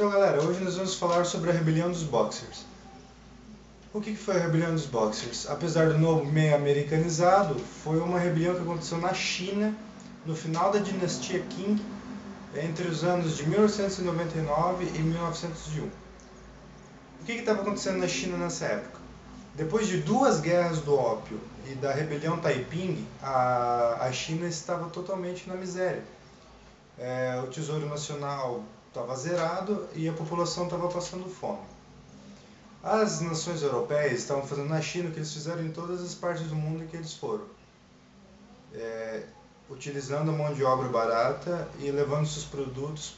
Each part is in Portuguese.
Então galera, hoje nós vamos falar sobre a rebelião dos Boxers. O que foi a rebelião dos Boxers? Apesar do novo meio americanizado, foi uma rebelião que aconteceu na China no final da dinastia Qing, entre os anos de 1999 e 1901. O que estava acontecendo na China nessa época? Depois de duas guerras do ópio e da rebelião Taiping, a China estava totalmente na miséria. O tesouro nacional estava zerado e a população estava passando fome. As nações europeias estavam fazendo na China o que eles fizeram em todas as partes do mundo em que eles foram, utilizando a mão de obra barata e levando seus produtos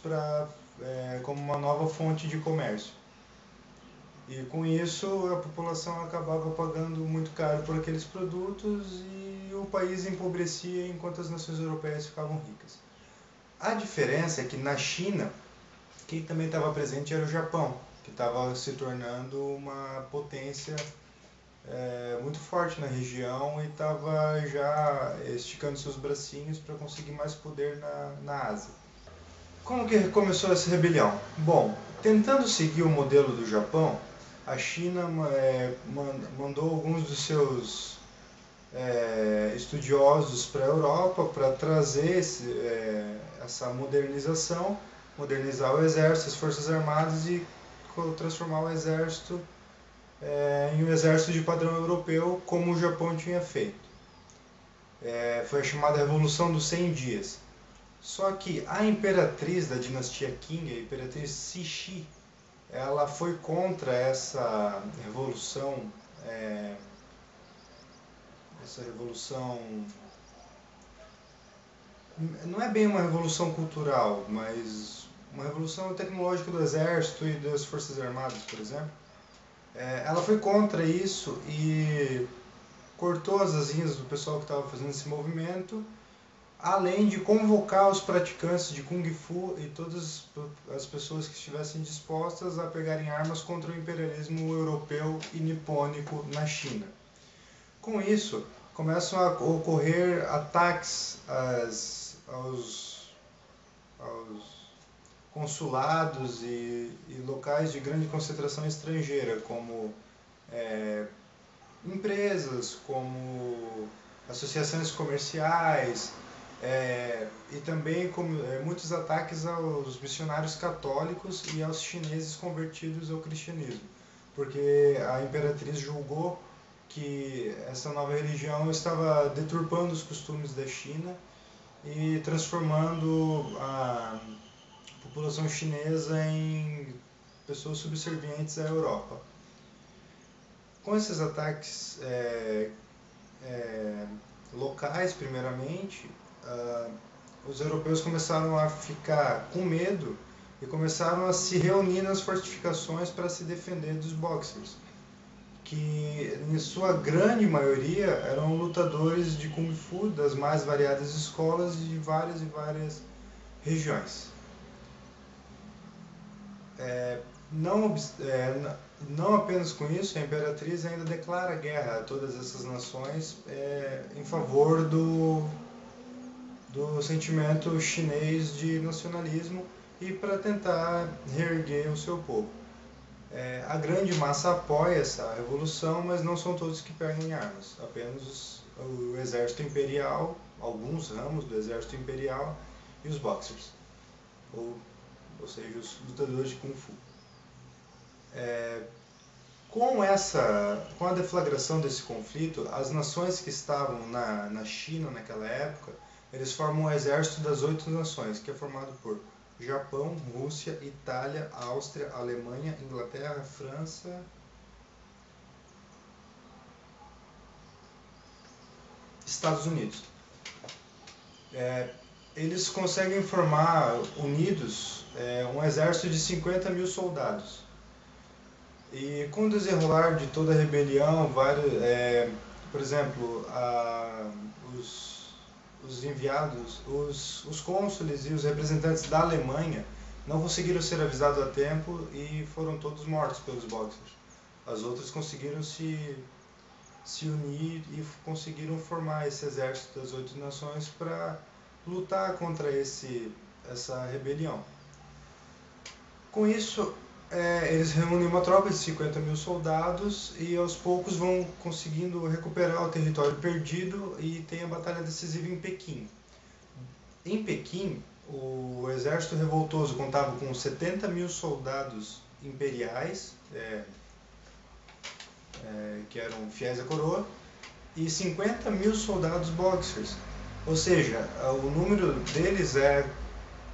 como uma nova fonte de comércio. E com isso a população acabava pagando muito caro por aqueles produtos e o país empobrecia enquanto as nações europeias ficavam ricas. A diferença é que na China, quem também estava presente era o Japão, que estava se tornando uma potência muito forte na região e estava já esticando seus bracinhos para conseguir mais poder na Ásia. Como que começou essa rebelião? Bom, tentando seguir o modelo do Japão, a China mandou alguns dos seus estudiosos para a Europa para trazer essa modernização, modernizar o exército, as forças armadas e transformar o exército em um exército de padrão europeu, como o Japão tinha feito. Foi a chamada Revolução dos 100 Dias. Só que a imperatriz da dinastia Qing, a imperatriz Cixi, ela foi contra essa revolução, não é bem uma revolução cultural, mas uma revolução tecnológica do exército e das forças armadas, por exemplo. Ela foi contra isso e cortou as asinhas do pessoal que estava fazendo esse movimento, além de convocar os praticantes de Kung Fu e todas as pessoas que estivessem dispostas a pegarem armas contra o imperialismo europeu e nipônico na China. Com isso, começam a ocorrer ataques aos consulados e locais de grande concentração estrangeira, como empresas, como associações comerciais, e também muitos ataques aos missionários católicos e aos chineses convertidos ao cristianismo, porque a imperatriz julgou que essa nova religião estava deturpando os costumes da China e transformando a população chinesa em pessoas subservientes à Europa. Com esses ataques locais, primeiramente, os europeus começaram a ficar com medo e começaram a se reunir nas fortificações para se defender dos Boxers, que em sua grande maioria eram lutadores de Kung Fu das mais variadas escolas de várias e várias regiões. Não apenas com isso, a imperatriz ainda declara guerra a todas essas nações em favor do sentimento chinês de nacionalismo e para tentar reerguer o seu povo. A grande massa apoia essa revolução, mas não são todos que pegam armas, apenas o exército imperial, alguns ramos do exército imperial e os Boxers, ou seja, os lutadores de Kung Fu. Com a deflagração desse conflito, as nações que estavam na China naquela época, eles formam o exército das 8 nações, que é formado por Japão, Rússia, Itália, Áustria, Alemanha, Inglaterra, França, Estados Unidos. Eles conseguem formar, unidos, um exército de 50 mil soldados. E com o desenrolar de toda a rebelião, por exemplo, os enviados, os cônsules e os representantes da Alemanha não conseguiram ser avisados a tempo e foram todos mortos pelos Boxers. As outras conseguiram se unir e conseguiram formar esse exército das 8 nações para lutar contra essa rebelião. Com isso, eles reúnem uma tropa de 50 mil soldados e aos poucos vão conseguindo recuperar o território perdido e tem a batalha decisiva em Pequim. Em Pequim, o exército revoltoso contava com 70 mil soldados imperiais, que eram fiéis à coroa, e 50 mil soldados boxers. Ou seja, o número deles é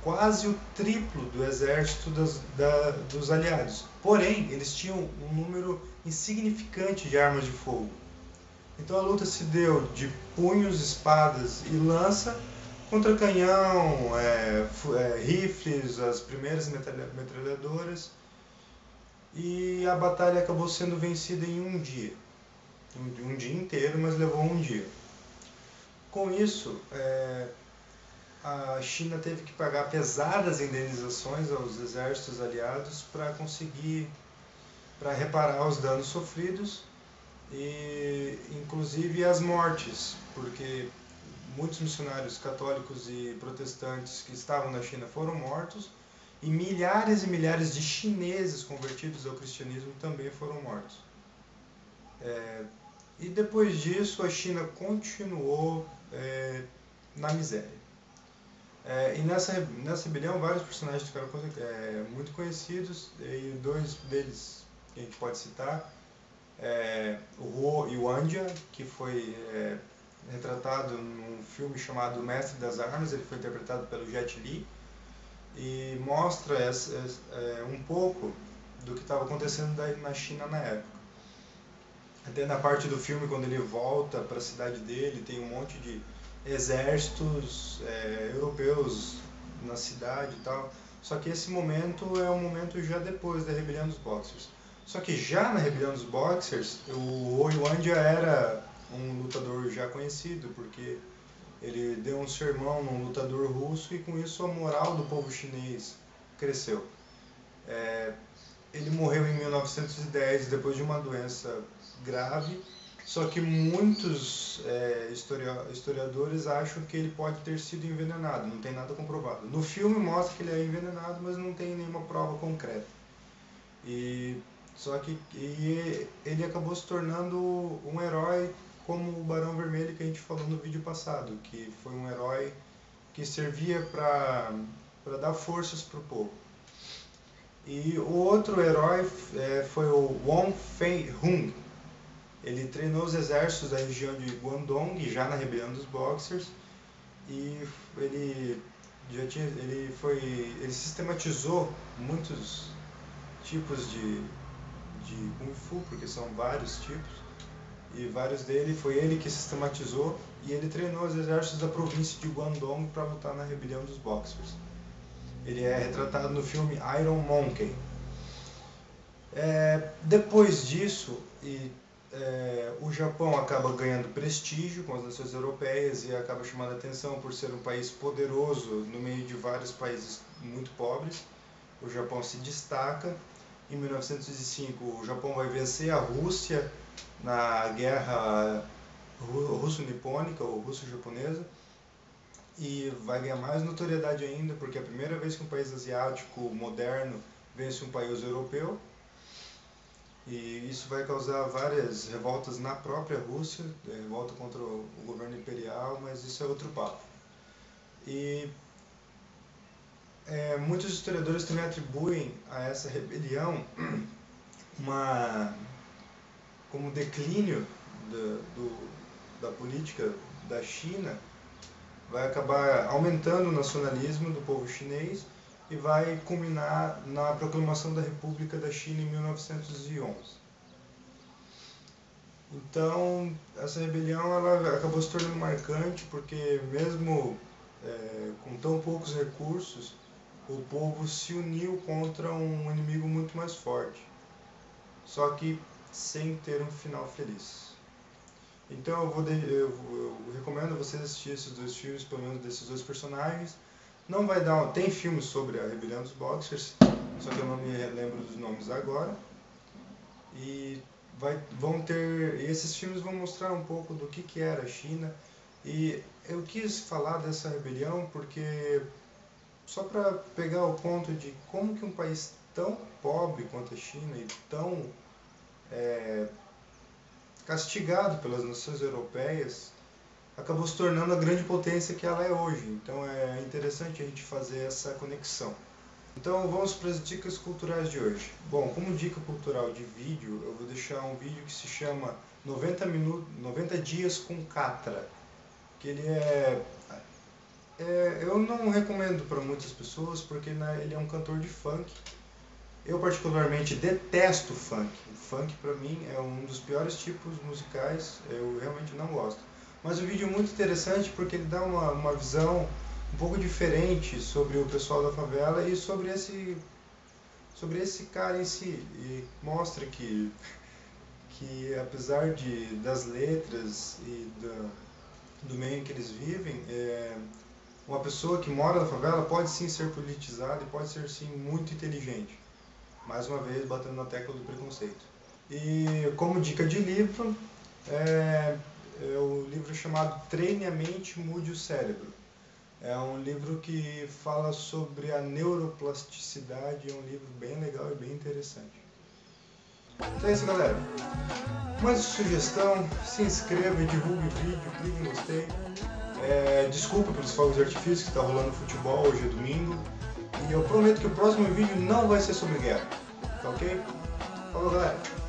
quase o triplo do exército dos aliados. Porém, eles tinham um número insignificante de armas de fogo. Então a luta se deu de punhos, espadas e lança contra canhão, rifles, as primeiras metralhadoras, e a batalha acabou sendo vencida em um dia. Um dia inteiro, mas levou um dia. Com isso, a China teve que pagar pesadas indenizações aos exércitos aliados para reparar os danos sofridos e inclusive as mortes, porque muitos missionários católicos e protestantes que estavam na China foram mortos e milhares de chineses convertidos ao cristianismo também foram mortos. E depois disso a China continuou na miséria. E nessa rebelião vários personagens ficaram muito conhecidos, e dois deles que a gente pode citar o Huo Yuanjia, que foi retratado num filme chamado Mestre das Armas. Ele foi interpretado pelo Jet Li e mostra um pouco do que estava acontecendo na China na época. Até na parte do filme, quando ele volta para a cidade dele, tem um monte de exércitos europeus na cidade e tal. Só que esse momento é um momento já depois da rebelião dos Boxers. Só que já na rebelião dos Boxers, o Huo Yuanjia era um lutador já conhecido, porque ele deu um sermão num lutador russo e com isso a moral do povo chinês cresceu. Ele morreu em 1910 depois de uma doença grave, só que muitos historiadores acham que ele pode ter sido envenenado, não tem nada comprovado. No filme mostra que ele é envenenado, mas não tem nenhuma prova concreta. Só que ele acabou se tornando um herói como o Barão Vermelho que a gente falou no vídeo passado, que foi um herói que servia para dar forças para o povo. E o outro herói foi o Wong Fei-hung. Ele treinou os exércitos da região de Guangdong, já na rebelião dos Boxers, e ele sistematizou muitos tipos de Kung Fu, porque são vários tipos, e vários dele foi ele que sistematizou, e ele treinou os exércitos da província de Guangdong para lutar na rebelião dos Boxers. Ele é retratado no filme Iron Monkey. Depois disso, o Japão acaba ganhando prestígio com as nações europeias e acaba chamando a atenção por ser um país poderoso no meio de vários países muito pobres. O Japão se destaca. Em 1905, o Japão vai vencer a Rússia na guerra russo-nipônica ou russo-japonesa e vai ganhar mais notoriedade ainda, porque é a primeira vez que um país asiático moderno vence um país europeu. E isso vai causar várias revoltas na própria Rússia, revolta contra o governo imperial, mas isso é outro papo. E muitos historiadores também atribuem a essa rebelião como declínio da política da China, vai acabar aumentando o nacionalismo do povo chinês e vai culminar na proclamação da República da China em 1911. Então, essa rebelião ela acabou se tornando marcante porque mesmo com tão poucos recursos, o povo se uniu contra um inimigo muito mais forte, só que sem ter um final feliz. Então eu recomendo vocês assistirem esses dois filmes, pelo menos desses dois personagens. Não vai dar, tem filmes sobre a rebelião dos Boxers, só que eu não me lembro dos nomes agora. E esses filmes vão mostrar um pouco do que era a China. E eu quis falar dessa rebelião porque só para pegar o ponto de como que um país tão pobre quanto a China e tão castigado pelas nações europeias, acabou se tornando a grande potência que ela é hoje. Então é interessante a gente fazer essa conexão. Então vamos para as dicas culturais de hoje. Bom, como dica cultural de vídeo, eu vou deixar um vídeo que se chama 90 dias com Catra. Que ele eu não recomendo para muitas pessoas porque ele é um cantor de funk. Eu particularmente detesto funk. O funk para mim é um dos piores tipos musicais, eu realmente não gosto. Mas o vídeo é muito interessante porque ele dá uma visão um pouco diferente sobre o pessoal da favela e sobre esse cara em si. E mostra que apesar das letras e do meio em que eles vivem, uma pessoa que mora na favela pode sim ser politizada e pode ser sim muito inteligente. Mais uma vez, batendo na tecla do preconceito. E como dica de livro, é o livro chamado Treine a Mente, Mude o Cérebro. É um livro que fala sobre a neuroplasticidade, é um livro bem legal e bem interessante. Então é isso, galera. Mais sugestão, se inscreva, divulgue o vídeo, clique em gostei. Desculpa pelos fogos de artifício que está rolando futebol, hoje é domingo. E eu prometo que o próximo vídeo não vai ser sobre guerra, tá ok? Falou, galera!